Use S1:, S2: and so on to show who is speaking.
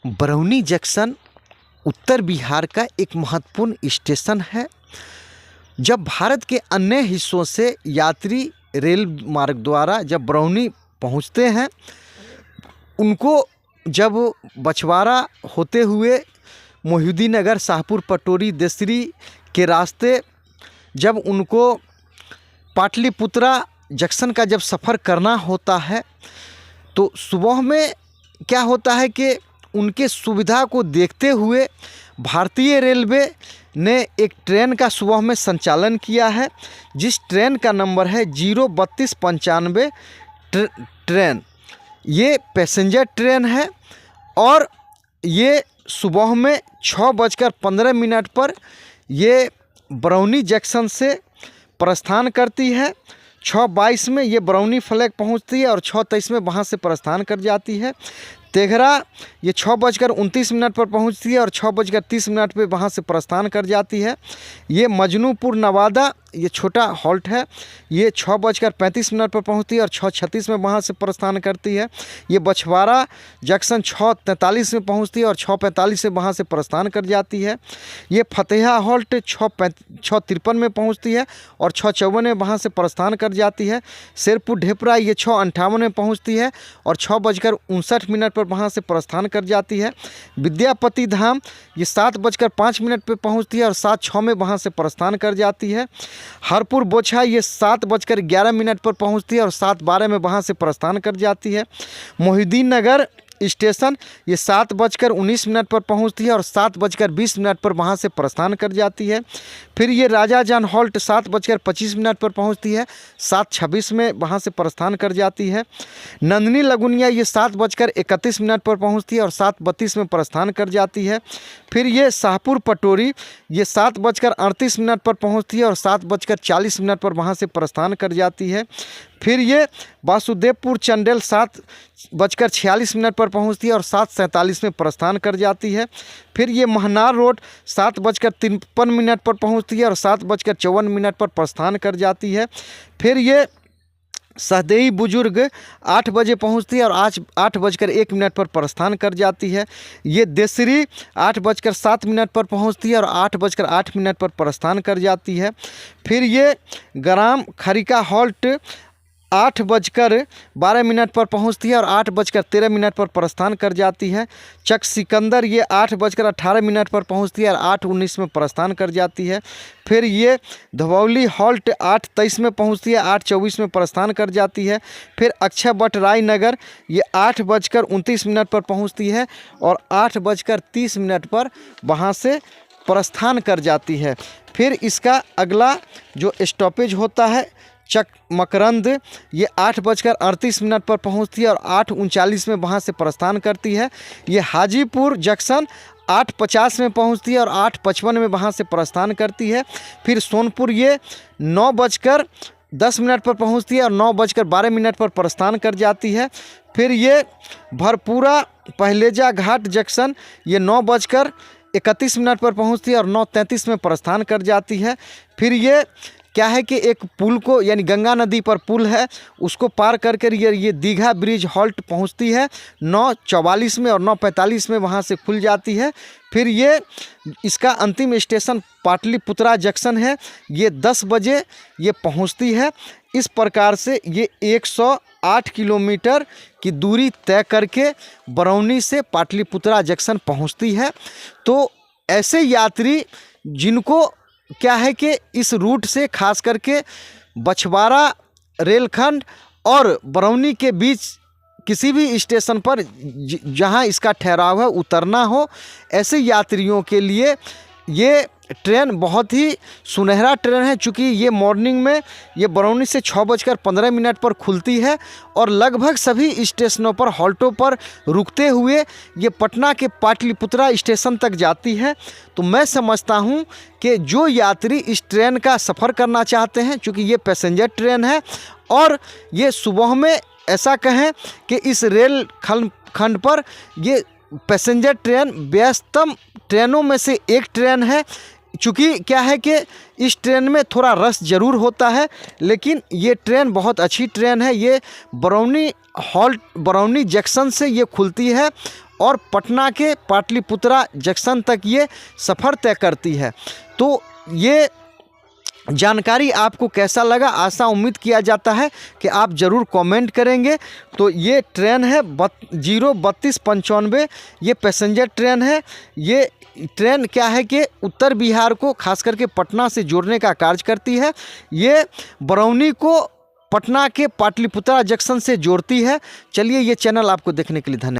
S1: Barauni junction उत्तर बिहार का एक महत्वपूर्ण स्टेशन है। जब भारत के अन्य हिस्सों से यात्री रेल मार्ग द्वारा जब बरौनी पहुंचते हैं, उनको जब बछवाड़ा होते हुए मोहिउद्दीननगर, शाहपुर पटोरी, देसरी के रास्ते जब उनको पाटलिपुत्रा जंक्शन का जब सफ़र करना होता है, तो सुबह में क्या होता है कि उनके सुविधा को देखते हुए भारतीय रेलवे ने एक ट्रेन का सुबह में संचालन किया है, जिस ट्रेन का नंबर है 03295 ट्रेन। ये पैसेंजर ट्रेन है और ये सुबह में 6:15 पर ये बरौनी जंक्शन से प्रस्थान करती है। 6:22 में ये बरौनी फ्लैग पहुंचती है और 6:23 में वहाँ से प्रस्थान कर जाती है। तेघरा ये 6:29 पर पहुंचती है और 6:30 पे वहाँ से प्रस्थान कर जाती है। ये मजनूपुर नवादा ये छोटा हॉल्ट है, ये 6:35 पर पहुंचती है और 6:36 में वहाँ से प्रस्थान करती है। ये बछवाड़ा जंक्शन 6:43 में पहुंचती है और 6:45 से वहाँ से प्रस्थान कर जाती है। ये फतेहा हॉल्ट 6:53 में पहुंचती है और 6:54 में वहाँ से प्रस्थान कर जाती है। शेरपुर ढेपरा ये 6:58 में पहुँचती है और 6:59 पर वहाँ से प्रस्थान कर जाती है। विद्यापति धाम ये 7:05 पर पहुँचती है और 7:06 में वहाँ से प्रस्थान कर जाती है। हरपुर बोछा ये 7:11 पर पहुंचती है और 7:12 में वहाँ से प्रस्थान कर जाती है। मोहिउद्दीननगर स्टेशन ये 7:19 पर पहुंचती है और 7:20 पर वहाँ से प्रस्थान कर जाती है। फिर ये राजाजान हॉल्ट 7:25 पर पहुंचती है, 7:26 में वहाँ से प्रस्थान कर जाती है। नंदनी लगुनिया ये 7:31 पर पहुंचती है और 7:32 में प्रस्थान कर जाती है। फिर ये शाहपुर पटोरी ये 7:38 पर पहुंचती है और 7:40 पर वहाँ से प्रस्थान कर जाती है। फिर ये वासुदेवपुर चंडेल 7:46 पर पहुंचती है और 7:47 में प्रस्थान कर जाती है। फिर ये महनार रोड 7:53 पर पहुंचती है और 7:54 पर प्रस्थान कर जाती है। फिर ये सहदेई बुजुर्ग 8 बजे पहुंचती है और 8:01 पर प्रस्थान कर जाती है। ये देसरी 8:07 पर पहुंचती है और 8:08 पर प्रस्थान कर जाती है। फिर ये ग्राम खरिका हॉल्ट 8:12 पर पहुंचती है और 8:13 पर प्रस्थान कर जाती है। चक सिकंदर ये 8:18 पर पहुंचती है और 8:19 में प्रस्थान कर जाती है। फिर ये धवौली हॉल्ट 8:23 में पहुंचती है, 8:24 में प्रस्थान कर जाती है। फिर अक्षय भट्ट राय नगर ये 8:29 पर पहुंचती है और 8:30 पर वहाँ से प्रस्थान कर जाती है। फिर इसका अगला जो स्टॉपेज होता है चक मकरंद ये 8:38 पर पहुंचती है और 8:39 में वहाँ से प्रस्थान करती है। ये हाजीपुर जंक्शन 8:50 में पहुंचती है और 8:55 में वहाँ से प्रस्थान करती है। फिर सोनपुर ये 9:10 पर पहुंचती है और 9:12 पर प्रस्थान कर जाती है। फिर ये भरपूरा पहलेजा घाट जंक्शन ये 9:31 पर पहुंचती है और 9:33 में प्रस्थान कर जाती है। फिर ये क्या है कि एक पुल को यानी गंगा नदी पर पुल है, उसको पार करके ये दीघा ब्रिज हॉल्ट पहुंचती है 9:44 में और 9:45 में वहां से खुल जाती है। फिर ये इसका अंतिम स्टेशन पाटलिपुत्रा जंक्शन है, ये 10 बजे ये पहुंचती है। इस प्रकार से ये 108 किलोमीटर की दूरी तय करके बरौनी से पाटलिपुत्रा जंक्शन पहुंचती है। तो ऐसे यात्री जिनको क्या है कि इस रूट से खास करके बछवाड़ा रेलखंड और बरौनी के बीच किसी भी स्टेशन पर जहां इसका ठहराव है उतरना हो, ऐसे यात्रियों के लिए ये ट्रेन बहुत ही सुनहरा ट्रेन है। चूँकि ये मॉर्निंग में ये बरौनी से 6:15 पर खुलती है और लगभग सभी स्टेशनों पर हॉल्टों पर रुकते हुए ये पटना के पाटलिपुत्रा स्टेशन तक जाती है। तो मैं समझता हूँ कि जो यात्री इस ट्रेन का सफ़र करना चाहते हैं, चूँकि ये पैसेंजर ट्रेन है और ये सुबह में ऐसा कहें कि इस रेल खंड पर ये पैसेंजर ट्रेन व्यस्तम ट्रेनों में से एक ट्रेन है। चूँकि क्या है कि इस ट्रेन में थोड़ा रश ज़रूर होता है, लेकिन ये ट्रेन बहुत अच्छी ट्रेन है। ये बरौनी जंक्शन से ये खुलती है और पटना के पाटलिपुत्रा जंक्शन तक ये सफ़र तय करती है। तो ये जानकारी आपको कैसा लगा, आशा उम्मीद किया जाता है कि आप ज़रूर कमेंट करेंगे। तो ये ट्रेन है 03295, ये पैसेंजर ट्रेन है। ये ट्रेन क्या है कि उत्तर बिहार को खास करके पटना से जोड़ने का कार्य करती है। ये बरौनी को पटना के पाटलिपुत्रा जंक्शन से जोड़ती है। चलिए, ये चैनल आपको देखने के लिए धन्यवाद।